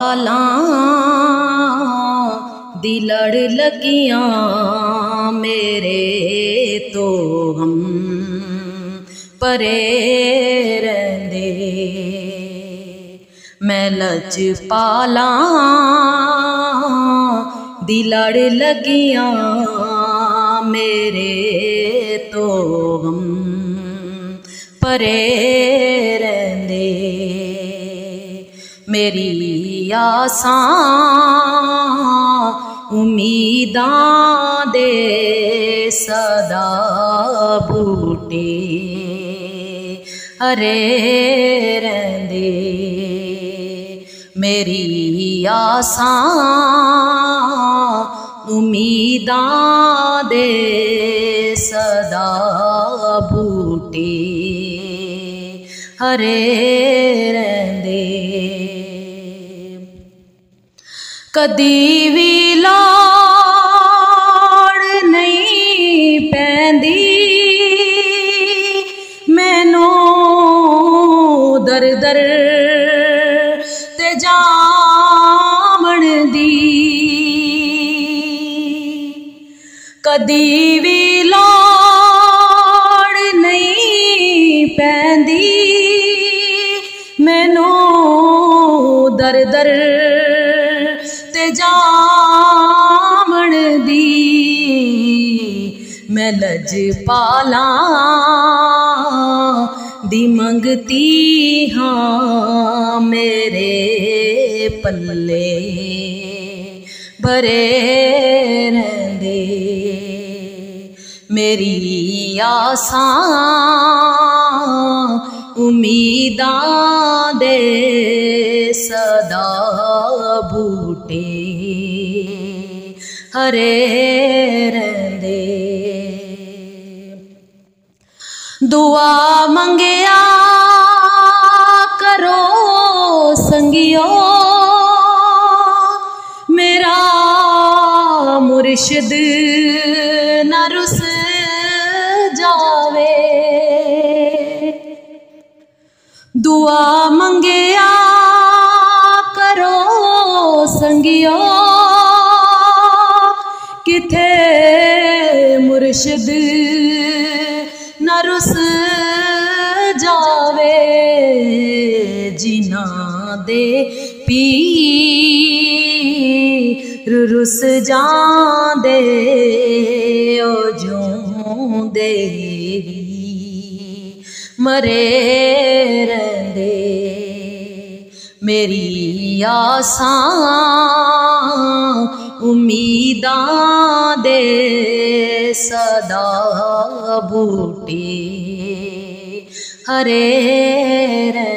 पाला दिलड़ लगियां मेरे तो हम परे रहंदे। मैं लच पाला दिलड़ लगियां मेरे तो हम परे रहंदे। मेरी आसां उम्मीदां दे सदा बूटे हरे रहंदे। मेरी आसां उम्मीदां दे सदा बूटे हरे रहंदे। कदी भी लोड़ नहीं पैंदी मैनू दर दर ते जामण दी। कदी भी लोड़ नहीं पैंदी मैनू दर दर ते जामण दी। मैं लज पाला दी मंगती हाँ मेरे पल्ले भरे रहंदे। मेरी आसां उम्मीदां दे सदा बूटे हरे रहंदे। दुआ मंगिया करो संगियो मेरा मुर्शिद न रुस जावे। दुआ मंगिया करो संगियो किथे मुर्शिद न रुस जावे। जिना दे पीर रुस जांदे ओ जों दे मरे रहंदे। मेरी आसां उम्मीदां दे सदा बूटे हरे रहंदे।